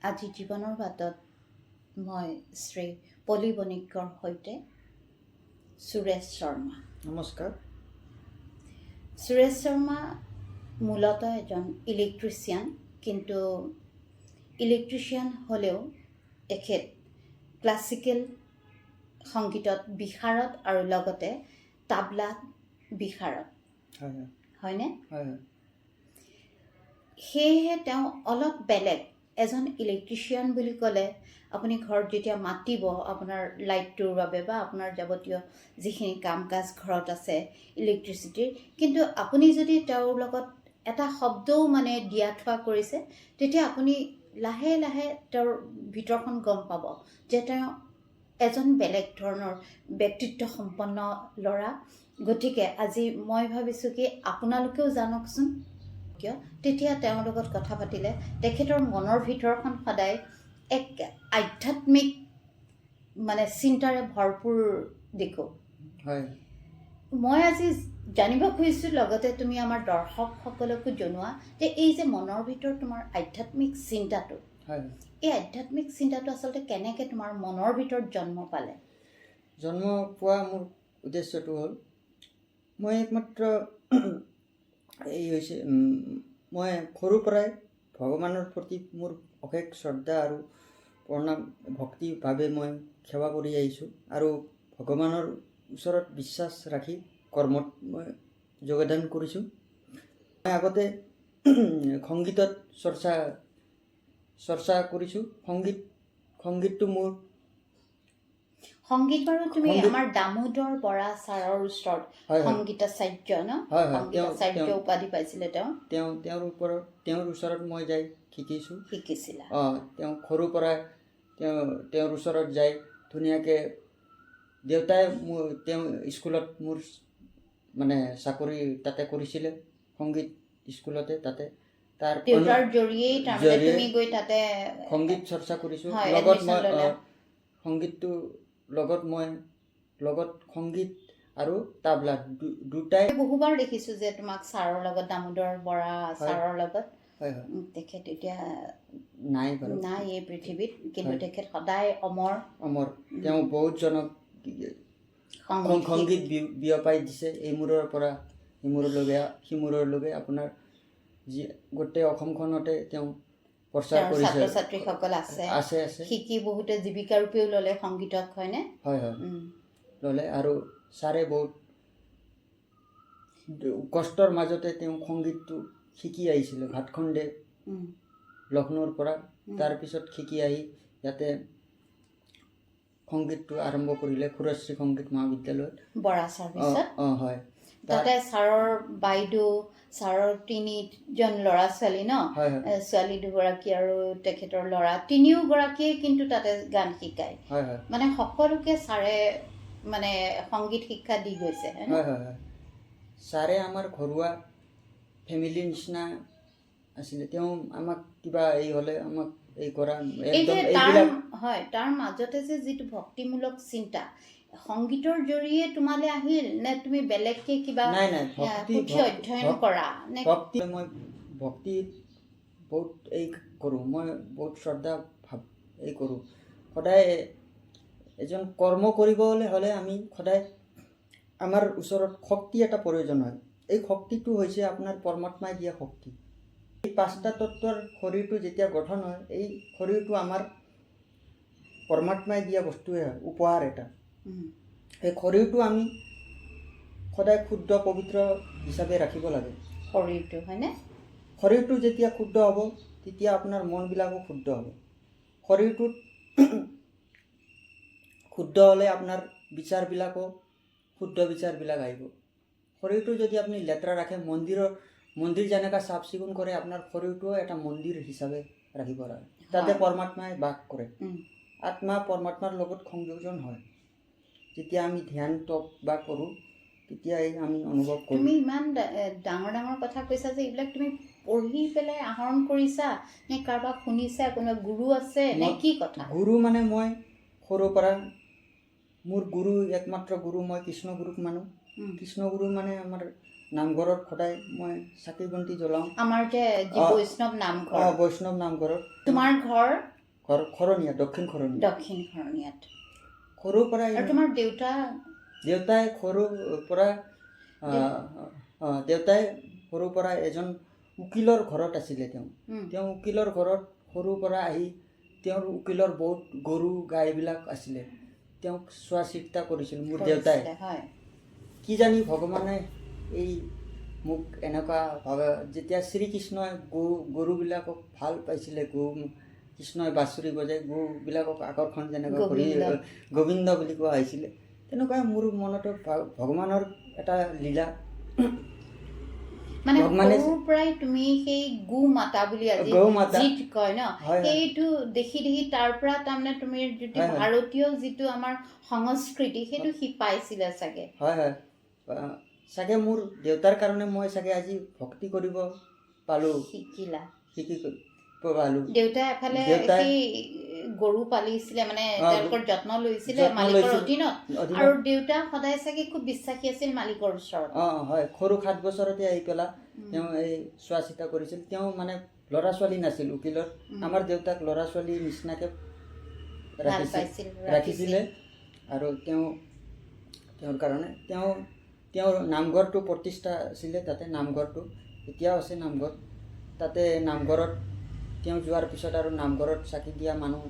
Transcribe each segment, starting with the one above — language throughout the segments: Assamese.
আজি জীৱনৰ বাটত মই শ্ৰী পলি বণিকৰ সৈতে সুৰেশ শৰ্মা। নমস্কাৰ। সুৰেশ শৰ্মা মূলতঃ এজন ইলেক্ট্ৰিচিয়ান, কিন্তু ইলেক্ট্ৰিচিয়ান হ'লেও তেখেত ক্লাছিকেল সংগীতত বিশাৰদ আৰু লগতে তাবলাত বিশাৰদ, হয়নে? সেয়েহে তেওঁ অলপ বেলেগ। এজন ইলেক্ট্ৰিচিয়ান বুলি ক'লে আপুনি ঘৰত যেতিয়া মাতিব আপোনাৰ লাইটটোৰ বাবে বা আপোনাৰ যাৱতীয় যিখিনি কাম কাজ ঘৰত আছে ইলেক্ট্ৰিচিটিৰ, কিন্তু আপুনি যদি তেওঁৰ লগত এটা শব্দও মানে দিয়া থোৱা কৰিছে, তেতিয়া আপুনি লাহে লাহে তেওঁৰ ভিতৰখন গম পাব যে তেওঁ এজন বেলেগ ধৰণৰ ব্যক্তিত্ব সম্পন্ন ল'ৰা। গতিকে আজি মই ভাবিছোঁ কি আপোনালোকেও জানকচোন, কিয় তেতিয়া তেওঁৰ লগত কথা পাতিলে তেখেতৰ মনৰ ভিতৰখন সদায় এক আধ্যাত্মিক মানে চিন্তাৰে ভৰপূৰ দেখোঁ। মই আজি জানিব খুজিছোঁ, লগতে তুমি আমাৰ দৰ্শকসকলকো জনোৱা যে এই যে মনৰ ভিতৰত তোমাৰ আধ্যাত্মিক চিন্তাটো, এই আধ্যাত্মিক চিন্তাটো আচলতে কেনেকৈ তোমাৰ মনৰ ভিতৰত জন্ম পালে? জন্ম পোৱা মোৰ উদ্দেশ্যটো হ'ল, মই একমাত্ৰ এই হৈছে মই সৰুৰ পৰাই ভগৱানৰ প্ৰতি মোৰ অশেষ শ্ৰদ্ধা আৰু প্ৰণাম ভক্তিভাৱে মই সেৱা কৰি আহিছোঁ আৰু ভগৱানৰ ওচৰত বিশ্বাস ৰাখি কৰ্মত মই যোগদান কৰিছোঁ। মই আগতে সংগীতত চৰ্চা কৰিছোঁ। সংগীতটো মোৰ সংগীত বাৰু তুমি আমাৰ দামোদৰ বৰা ছাৰৰ ওচৰত সংগীতাচাৰ্য ন? সংগীতাচাৰ্য উপাধি পাইছিলে তেওঁৰ ওচৰত মই যাই শিকিছিলা? তেওঁ সৰুৰ পৰাই তেওঁৰ ওচৰত যাই ধুনীয়াকৈ দেউতাই তেওঁ স্কুলত মোৰ মানে চাকৰি তাতে কৰিছিলে, সংগীত স্কুলতে। তাতে তাৰ জৰিয়েই তুমি গৈ তাতে সংগীত চৰ্চা কৰিছোঁ। লগত মই সংগীতটো লগত সংগীত আৰু তাবলা দুটাই বহুবাৰ দেখিছোঁ যে তোমাক ছাৰৰ লগত, দামোদৰ বৰা ছাৰৰ লগত। তেখেত এতিয়া নাই এই পৃথিৱীত, কিন্তু তেখেত সদায় অমৰ। তেওঁ বহুতজনক সংগীত বিয়পাই দিছে, এইমূৰৰ পৰা সিমূৰলৈকে আপোনাৰ যি গোটেই অসমখনতে তেওঁ প্ৰচাৰ কৰিছে। ছাত্ৰ ছাত্ৰীসকল আছে শিকি বহুতে জীৱিকা ৰূপেও ল'লে সংগীতক, হয়নে? ল'লে। আৰু ছাৰে বহুত কষ্টৰ মাজতে তেওঁ সংগীতটো শিকি আহিছিলে ভাতখণ্ডে লক্ষ্ণৌৰ পৰা। তাৰপিছত শিকি আহি ইয়াতে সংগীতটো আৰম্ভ কৰিলে সুৰশ্ৰী সংগীত মহাবিদ্যালয়ত, বৰা ছাৰ্ভিচত। হয়। তাতে ছাৰৰ বাইদেউ, ছাৰৰ তিনিজন ল'ৰা ছোৱালী ন? ছোৱালী দুগৰাকী আৰু তেখেতৰ ল'ৰা তিনিওগৰাকীয়ে কিন্তু তাতে গান শিকায়। মানে সকলোকে ছাৰে মানে সংগীত শিক্ষা দি গৈছে। ছাৰে আমাৰ ঘৰুৱা ফেমিলিৰ নিচিনা আছিলে। তেওঁ আমাক কিবা এই হ'লে আমাক এই কৰা তাৰ মাজতে যে যিটো ভক্তিমূলক চিন্তা সংগীতৰ জৰিয়ে তোমালে আহিল নে তুমি বেলেগকে কিবা পুথি অধ্যয়ন কৰা? মই ভক্তি বহুত এই কৰোঁ, মই বহুত শ্ৰদ্ধা ভাৱ এই কৰোঁ। সদায় এজন কৰ্ম কৰিবলৈ হ'লে আমি সদায় আমাৰ ওচৰত শক্তি এটা প্ৰয়োজন হয়। এই শক্তিটো হৈছে আপোনাৰ পৰমাত্মাই দিয়া শক্তি। এই 5টা তত্ত্বৰ শৰীৰটো যেতিয়া গঠন হয়, এই শৰীৰটো আমাৰ পৰমাত্মাই দিয়া বস্তুৱে হয়, উপহাৰ এটা। এই শৰীৰটো আমি সদায় শুদ্ধ পবিত্ৰ হিচাপে ৰাখিব লাগে। শৰীৰটো হয়নে? শৰীৰটো যেতিয়া শুদ্ধ হ'ব, তেতিয়া আপোনাৰ মনবিলাকো শুদ্ধ হ'ব। শৰীৰটোত শুদ্ধ হ'লে আপোনাৰ বিচাৰবিলাকো শুদ্ধ বিচাৰবিলাক আহিব। শৰীৰটো যদি আপুনি লেতেৰা ৰাখে, মন্দিৰ যেনেকৈ চাফ চিকুণ কৰে, আপোনাৰ শৰীৰটোও এটা মন্দিৰ হিচাপে ৰাখিব লাগে। তাতে পৰমাত্মাই বাস কৰে। আত্মা পৰমাত্মাৰ লগত সংযোজন হয়। যেতিয়া আমি ধ্যান তপ বা কৰোঁ, তেতিয়াই আমি অনুভৱ কৰোঁ। তুমি ইমান ডাঙৰ ডাঙৰ কথা কৈছা যে এইবিলাক তুমি পঢ়ি পেলাই আহৰণ কৰিছা নে কাৰোবাক শুনিছা? কোনোবা গুৰু আছে নে কি কথা? গুৰু মানে মই সৰুৰ পৰা মোৰ গুৰু, একমাত্ৰ গুৰু মই কৃষ্ণ গুৰুক মানো। কৃষ্ণ গুৰু মানে আমাৰ নামঘৰত সদায় মই চাকি বন্তি জ্বলাওঁ। আমাৰ যে যি বৈষ্ণৱ নামঘৰ, বৈষ্ণৱ নামঘৰত। তোমাৰ ঘৰ খৰণীয়া, দক্ষিণ খৰণীয়া। দক্ষিণ খৰণীয়াত। সৰুৰ পৰাই আৰু তোমাৰ দেউতাই সৰুৰ পৰা দেউতাই সৰুৰ পৰা এজন উকিলৰ ঘৰত আছিলে। তেওঁ উকিলৰ ঘৰত সৰুৰ পৰা আহি তেওঁৰ উকিলৰ বহুত গৰু গাইবিলাক আছিলে, তেওঁক চোৱা চিতা কৰিছিল মোৰ দেউতাই। কি জানি ভগৱানে এই মোক এনেকুৱা ভাবে, যেতিয়া শ্ৰীকৃষ্ণই গৰুবিলাকক ভাল পাইছিলে, কৃষ্ণই বাঁচৰি বজাই গৰুবিলাকক আকৰ্ষণ যেনেকুৱা কৰি গোবিন্দ বুলি কোৱা হৈছিলে, তেনেকুৱা মোৰ মনতো ভগৱানৰ এটা লীলা। মানে সৰুৰ পৰাই তুমি সেই গো মাতা বুলি যি কয় ন, সেইটো দেখি দেখি তাৰ পৰা তাৰমানে তুমি যিটো ভাৰতীয় যিটো আমাৰ সংস্কৃতি সেইটো শিপাইছিলে চাগে। হয় হয়, চাগে মোৰ দেউতাৰ কাৰণে মই চাগে আজি ভক্তি কৰিব পালোঁ, শিকি পালোঁ। দেউতাই এফালে সেই গৰু পালিছিলে, মানে তেওঁলোকৰ যত্ন লৈছিলে মালিকৰ অধীনত, আৰু দেউতা সদায় চাগে খুব বিশ্বাসী আছিল মালিকৰ ওচৰত। হয়, সৰু 7 বছৰতে আহি পেলাই তেওঁ এই চোৱা চিতা কৰিছিল। তেওঁ মানে ল'ৰা ছোৱালী নাছিল উকিলৰ, আমাৰ দেউতাক ল'ৰা ছোৱালীৰ নিচিনাকৈ ৰাখিছিলে। আৰু তেওঁৰ কাৰণে তেওঁৰ নামঘৰটো প্ৰতিষ্ঠা আছিলে তাতে, নামঘৰটো এতিয়াও আছে নামঘৰ। তাতে নামঘৰত তেওঁ যোৱাৰ পিছত আৰু নামঘৰত চাকি দিয়া মানুহ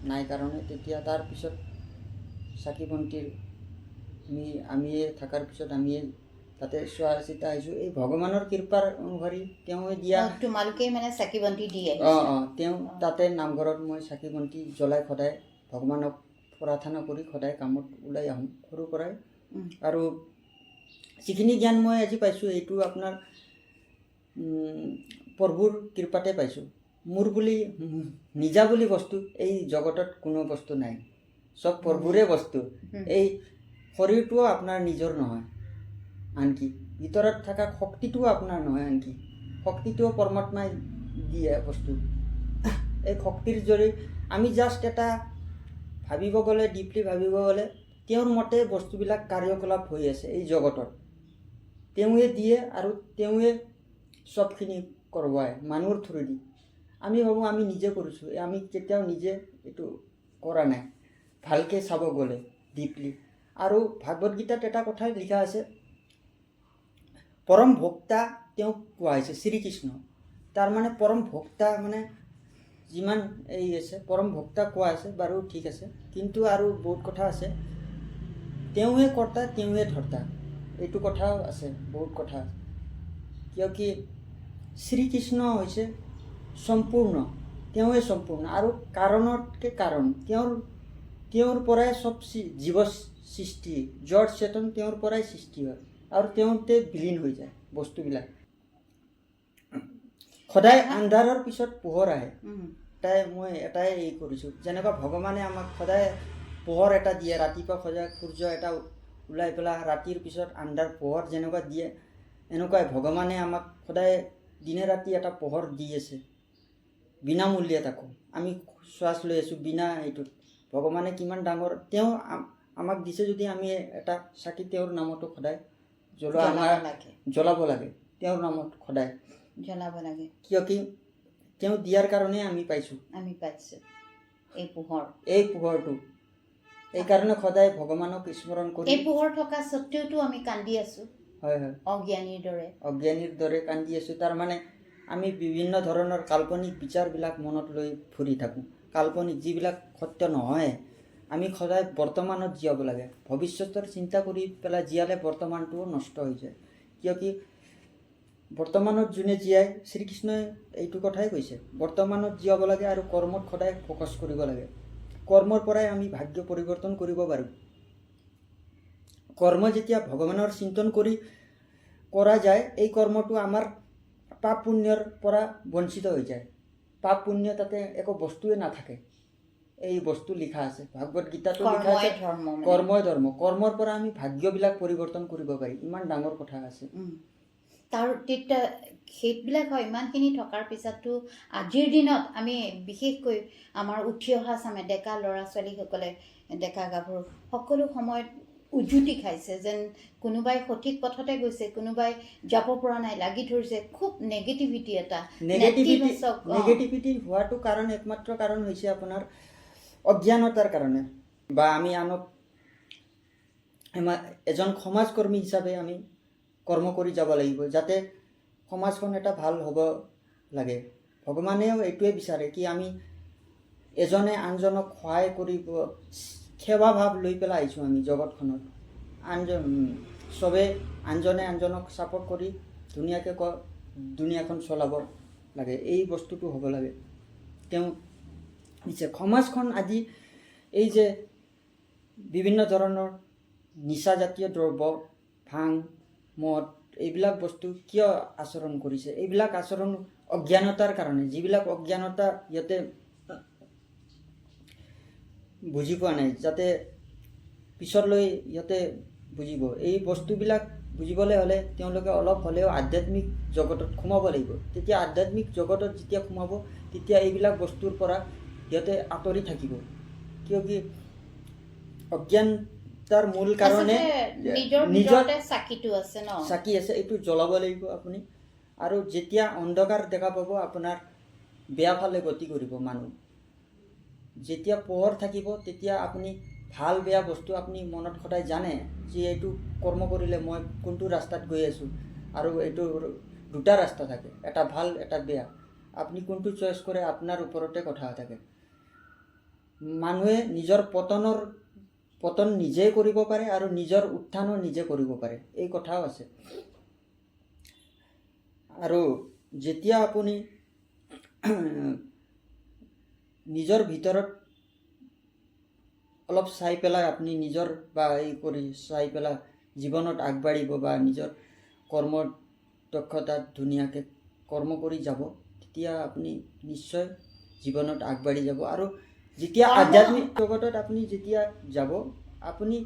নাই কাৰণে তেতিয়া তাৰপিছত চাকি বন্তিৰ আমিয়ে থকাৰ পিছত আমিয়ে তাতে চোৱা চিতা আহিছোঁ। এই ভগৱানৰ কৃপাৰ অনুসৰি তেওঁৱে দিয়া, তোমালোকেই মানে চাকি বন্তি দিয়ে। তেওঁ তাতে নামঘৰত মই চাকি বন্তি জ্বলাই সদায় ভগৱানক প্ৰাৰ্থনা কৰি সদায় কামত ওলাই আহোঁ সৰুৰ পৰাই। আৰু যিখিনি জ্ঞান মই আজি পাইছোঁ এইটো আপোনাৰ প্ৰভুৰ কৃপাতে পাইছোঁ। মোৰ বুলি নিজা বুলি বস্তু এই জগতত কোনো বস্তু নাই, চব প্ৰভুৰে বস্তু। এই শৰীৰটোও আপোনাৰ নিজৰ নহয়, আনকি ভিতৰত থকা শক্তিটোও আপোনাৰ নহয়, আনকি শক্তিটোও পৰমাত্মাই দিয়া বস্তু। এই শক্তিৰ জৰিয়তে আমি জাষ্ট এটা ভাবিব গ'লে, ডিপলি ভাবিব গ'লে তেওঁৰ মতে বস্তুবিলাক কাৰ্যকলাপ হৈ আছে এই জগতত। তেওঁৱে দিয়ে আৰু তেওঁৱে চবখিনি কৰোৱায় মানুহৰ থ্ৰুদি। আমি ভাবোঁ আমি নিজে কৰিছোঁ, আমি কেতিয়াও নিজে এইটো কৰা নাই ভালকৈ চাব গ'লে ডিপলি। আৰু ভাগৱত গীতাত এটা কথাই লিখা আছে, পৰম ভক্তা তেওঁক কোৱা হৈছে শ্ৰীকৃষ্ণ। তাৰমানে পৰম ভক্তা মানে যিমান এই আছে পৰম ভক্তা কোৱা আছে, বাৰু ঠিক আছে, কিন্তু আৰু বহুত কথা আছে। তেওঁৱে কৰ্তা তেওঁৱে ধৰ্তা, এইটো কথাও আছে, বহুত কথা আছে। কিয় কি শ্ৰীকৃষ্ণ হৈছে সম্পূৰ্ণ, তেওঁৱে সম্পূৰ্ণ আৰু কাৰণতকৈ কাৰণ। তেওঁৰ পৰাই চব জীৱ সৃষ্টি, জড় চেতন তেওঁৰ পৰাই সৃষ্টি হয় আৰু তেওঁতে বিলীন হৈ যায় বস্তুবিলাক। সদায় আন্ধাৰৰ পিছত পোহৰ আহে। মই এটাই কৰিছোঁ, যেনেকুৱা ভগৱানে আমাক সদায় পোহৰ এটা দিয়ে, ৰাতিপুৱা সদায় সূৰ্য এটা ওলাই পেলাই ৰাতিৰ পিছত আন্ধাৰ পোহৰ যেনেকুৱা দিয়ে, এনেকুৱাই ভগৱানে আমাক সদায় দিনে ৰাতি এটা পোহৰ দি আছে বিনামূল্যে। তাকো আমি শ্বাস লৈ আছোঁ বিনা এইটোত। ভগৱানে কিমান ডাঙৰ, তেওঁ আমাক দিছে যদি আমি এটা চাকি তেওঁৰ নামতো সদায় জ্বলাব লাগে, তেওঁৰ নামত সদায় জ্বলাব লাগে। কিয় কি তেওঁ দিয়াৰ কাৰণে আমি পাইছোঁ এই পোহৰটো। এইকাৰণে সদায় ভগৱানক স্মৰণ কৰি, এই পোহৰ থকা স্বত্বেওতো আমি কান্দি আছোঁ। হয় হয়, অজ্ঞানীৰ দৰে কান্দি আছোঁ। তাৰমানে আমি বিভিন্ন ধৰণৰ কাল্পনিক বিচাৰবিলাক মনত লৈ ফুৰি থাকোঁ, কাল্পনিক যিবিলাক সত্য নহয়। আমি সদায় বৰ্তমানত জীয়াব লাগে, ভৱিষ্যতৰ চিন্তা কৰি পেলাই জীয়ালে বৰ্তমানটোও নষ্ট হৈ যায়। কিয় কি বৰ্তমানত যোনে জীয়াই, শ্ৰীকৃষ্ণই এইটো কথাই কৈছে, বৰ্তমানত জীয়াব লাগে আৰু কৰ্মত সদায় ফ'কাছ কৰিব লাগে। কৰ্মৰ পৰাই আমি ভাগ্য পৰিৱৰ্তন কৰিব পাৰোঁ। কৰ্ম যেতিয়া ভগৱানৰ চিন্তন কৰি কৰা যায়, এই কৰ্মটো আমাৰ পাপ পুণ্যৰ পৰা বঞ্চিত হৈ যায়। পাপ পুণ্য তাতে একো বস্তুৱে নাথাকে। এই বস্তু লিখা আছে ভাগৱত গীতাটো, লিখা আছে কৰ্মই ধৰ্ম। কৰ্মৰ পৰা আমি ভাগ্যবিলাক পৰিৱৰ্তন কৰিব পাৰি, ইমান ডাঙৰ কথা আছে। তেতিয়া সেইবিলাক হয়। ইমানখিনি থকাৰ পিছতো আজিৰ দিনত আমি বিশেষকৈ আমাৰ উঠি অহা চামে ডেকা ল'ৰা ছোৱালীসকলে, ডেকা গাভৰু সকলো সময়ত উজুতি খাইছে যেন কোনোবাই সঠিক পথতে গৈছে কোনোবাই যাব পৰা নাই লাগি ধৰিছে খুব নেগেটিভিটি এটা নেতিবাচক, নেগেটিভিটি হোৱাটো কাৰণ একমাত্ৰ কাৰণ হৈছে আপোনাৰ অজ্ঞানতাৰ কাৰণে বা আমি আনক এজন সমাজকৰ্মী হিচাপে আমি কৰ্ম কৰি যাব লাগিব যাতে সমাজখন এটা ভাল হ'ব লাগে। ভগৱানেও এইটোৱে বিচাৰে কি আমি এজনে আনজনক সহায় কৰিব সেৱা ভাৱ লৈ পেলাই আহিছোঁ আমি জগতখনত। চবে আনজনে আনজনক ছাপৰ্ট কৰি ধুনীয়াকৈ দুনিয়াখন চলাব লাগে, এই বস্তুটো হ'ব লাগে। তেওঁ দিছে সমাজখন আজি এই যে বিভিন্ন ধৰণৰ নিচাজাতীয় দ্ৰব্য ভাং মদ এইবিলাক বস্তু কিয় আচৰণ কৰিছে, এইবিলাক আচৰণ অজ্ঞানতাৰ কাৰণে। যিবিলাক অজ্ঞানতা ইয়াতে বুজি পোৱা নাই যাতে পিছলৈ ইহঁতে বুজিব। এই বস্তুবিলাক বুজিবলৈ হ'লে তেওঁলোকে অলপ হ'লেও আধ্যাত্মিক জগতত সোমাব লাগিব। তেতিয়া আধ্যাত্মিক জগতত যেতিয়া সোমাব তেতিয়া এইবিলাক বস্তুৰ পৰা সিহঁতে আঁতৰি থাকিব। কিয় কি অজ্ঞানতাৰ মূল কাৰণে নিজৰ চাকিটো আছে ন, চাকি আছে, এইটো জ্বলাব লাগিব আপুনি। আৰু যেতিয়া অন্ধকাৰ দেখা পাব আপোনাৰ বেয়া ফালে গতি কৰিব মানুহ। যেতিয়া পোহৰ থাকিব তেতিয়া আপুনি ভাল বেয়া বস্তু আপুনি মনত সদায় জানে যে এইটো কৰ্ম কৰিলে মই কোনটো ৰাস্তাত গৈ আছোঁ। আৰু এইটো দুটা ৰাস্তা থাকে, এটা ভাল এটা বেয়া। আপুনি কোনটো চইচ কৰে আপোনাৰ ওপৰতে কথা থাকে। মানুহে নিজৰ পতন নিজেই কৰিব পাৰে আৰু নিজৰ উত্থানো নিজে কৰিব পাৰে, এই কথাও আছে। আৰু যেতিয়া আপুনি নিজৰ ভিতৰত অলপ চাই পেলাই আপুনি নিজৰ বা এই কৰি চাই পেলাই জীৱনত আগবাঢ়িব বা নিজৰ কৰ্মৰ দক্ষতাত ধুনীয়াকৈ কৰ্ম কৰি যাব, তেতিয়া আপুনি নিশ্চয় জীৱনত আগবাঢ়ি যাব। আৰু যেতিয়া আধ্যাত্মিক জগতত আপুনি যেতিয়া যাব, আপুনি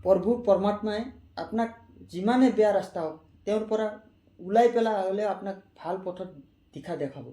প্ৰভু পৰমাত্মাই আপোনাক যিমানে বেয়া ৰাস্তা হওক তেওঁৰ পৰা ওলাই পেলাই হ'লে আপোনাক ভাল পথত দিশা দেখাব।